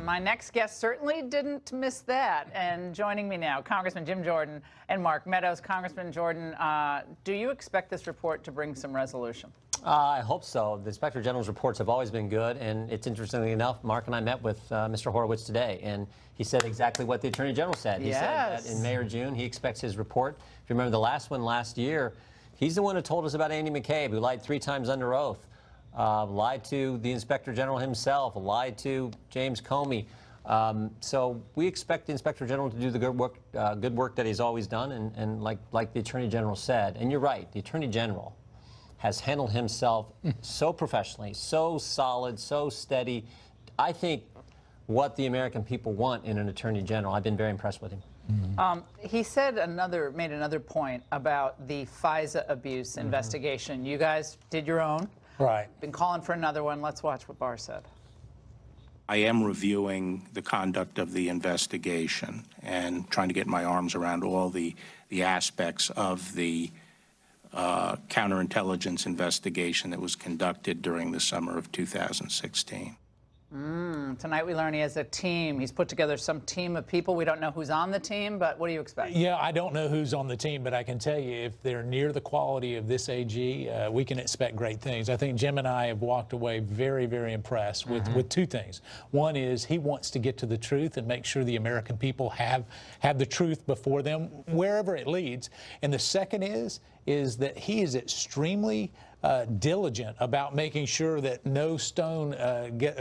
my next guest certainly didn't miss that. And joining me now, Congressman Jim Jordan and Mark Meadows. Congressman Jordan, do you expect this report to bring some resolution? I hope so. The Inspector General's reports have always been good, and it's interestingly enough, Mark and I met with Mr. Horowitz today, and he said exactly what the Attorney General said. He said that in May or June, he expects his report. If you remember the last one last year, he's the one who told us about Andy McCabe, who lied 3 times under oath, lied to the Inspector General himself, lied to James Comey. So we expect the Inspector General to do the good work that he's always done, and like the Attorney General said, and you're right, the Attorney General has handled himself so professionally, so solid, so steady. I think what the American people want in an Attorney General. I've been very impressed with him. He said made another point about the FISA abuse investigation. You guys did your own. Right. Been calling for another one. Let's watch what Barr said. I am reviewing the conduct of the investigation and trying to get my arms around all the aspects of the counterintelligence investigation that was conducted during the summer of 2016. Tonight we learn he has a team. He's put together some team of people. We don't know who's on the team, but what do you expect? Yeah, I don't know who's on the team, but I can tell you if they're near the quality of this AG, we can expect great things. I think Jim and I have walked away very, very impressed with 2 things. One is he wants to get to the truth and make sure the American people have the truth before them, wherever it leads. And the second is that he is extremely diligent about making sure that no stone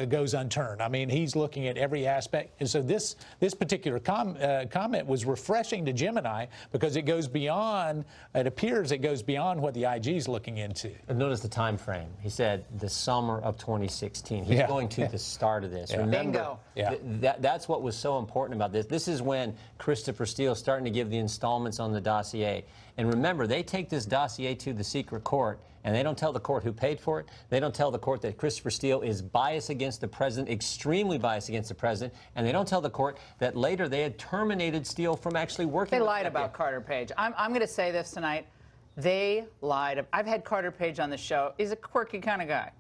goes unturned. I mean, he's looking at every aspect. And so this particular comment was refreshing to Jim and I because it goes beyond, it appears it goes beyond what the IG is looking into. And notice the time frame. He said the summer of 2016. He's going to the start of this. Remember, that's what was so important about this. This is when Christopher Steele's starting to give the installments on the dossier. And remember, they take this dossier to the secret court, and they don't tell the court who paid for it. They don't tell the court that Christopher Steele is biased against the president, extremely biased against the president, and they don't tell the court that later they had terminated Steele from actually working. They lied about Carter Page. I'm going to say this tonight. They lied. I've had Carter Page on the show. He's a quirky kind of guy.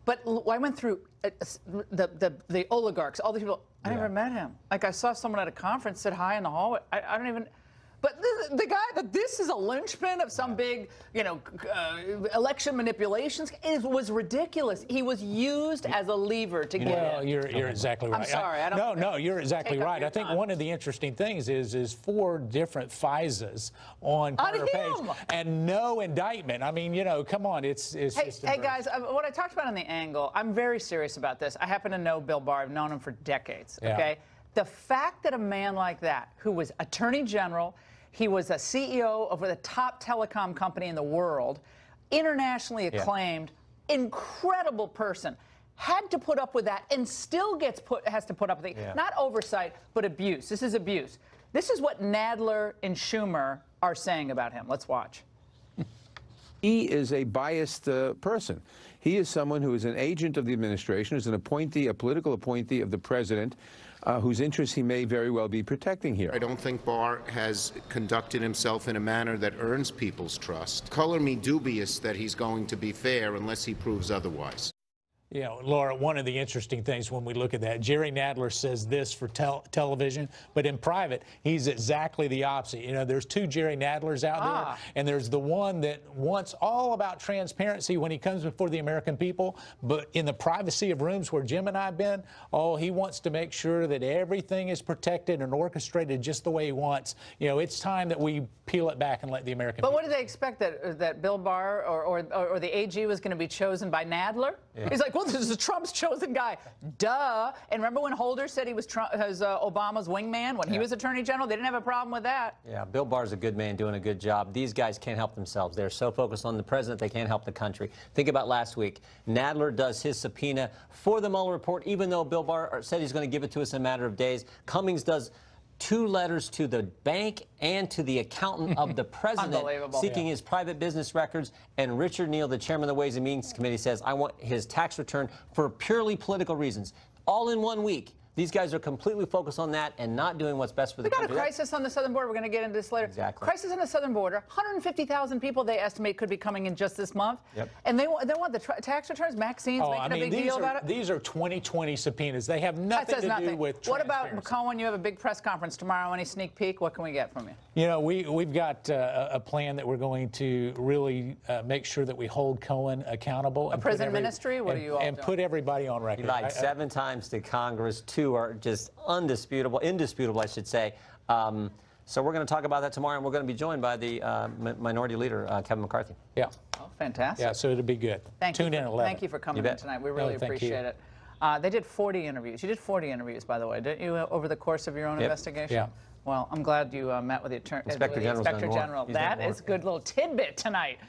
But I went through the oligarchs, all these people. I never met him. Like, I saw someone at a conference, said hi in the hallway. I don't even... But the guy that this is a linchpin of some big, election manipulations, it was ridiculous. He was used as a lever to get in. Well, you're exactly right. I'm sorry. I don't. No, you're exactly right. I think one of the interesting things is 4 different FISAs on Carter Page and no indictment. I mean, come on, it's just. Hey guys, what I talked about on the angle, I'm very serious about this. I happen to know Bill Barr. I've known him for decades. Okay, the fact that a man like that, who was Attorney General, he was a CEO of the top telecom company in the world, internationally acclaimed, incredible person, had to put up with that and still has to put up with it. Not oversight, but abuse. This is abuse. This is what Nadler and Schumer are saying about him. Let's watch. He is a biased person. He is someone who is an agent of the administration, is an appointee, a political appointee of the president, whose interests he may very well be protecting here. I don't think Barr has conducted himself in a manner that earns people's trust. Color me dubious that he's going to be fair unless he proves otherwise. Laura, one of the interesting things when we look at that, Jerry Nadler says this for television, but in private, he's exactly the opposite. There's 2 Jerry Nadlers out there, and there's the one that wants all about transparency when he comes before the American people, but in the privacy of rooms where Jim and I have been, he wants to make sure that everything is protected and orchestrated just the way he wants. It's time that we peel it back and let the American people. But what did they expect, that Bill Barr or the AG was going to be chosen by Nadler? He's like, well, this is Trump's chosen guy. Duh. And remember when Holder said he was Obama's wingman when he was Attorney General? They didn't have a problem with that. Yeah, Bill Barr's a good man doing a good job. These guys can't help themselves. They're so focused on the president, they can't help the country. Think about last week. Nadler does his subpoena for the Mueller report, even though Bill Barr said he's going to give it to us in a matter of days. Cummings does 2 letters to the bank and to the accountant of the president seeking his private business records. And Richard Neal, the chairman of the Ways and Means Committee, says, I want his tax return for purely political reasons. All in 1 week. These guys are completely focused on that and not doing what's best for the country. We got a crisis on the southern border. We're going to get into this later. Exactly. Crisis on the southern border. 150,000 people they estimate could be coming in just this month. Yep. And they want the tax returns. Maxine's making a big deal about it. These are 2020 subpoenas. They have nothing to do with What about transparency. Cohen? You have a big press conference tomorrow. Any sneak peek? What can we get from you? You know, we've got a plan that we're going to really make sure that we hold Cohen accountable. A prison ministry? What are you all doing? And put everybody on record. He lied 7 times to Congress. 2 are just indisputable, I should say. So we're going to talk about that tomorrow, and we're going to be joined by the Minority Leader, Kevin McCarthy. Yeah. Oh, fantastic. Yeah, so it'll be good. Tune in at 11. Thank you for coming in tonight. We really appreciate it. They did 40 interviews. You did 40 interviews, by the way, didn't you, over the course of your own investigation? Yeah. Well, I'm glad you met with the Inspector General. He's done That more. is a good little tidbit tonight.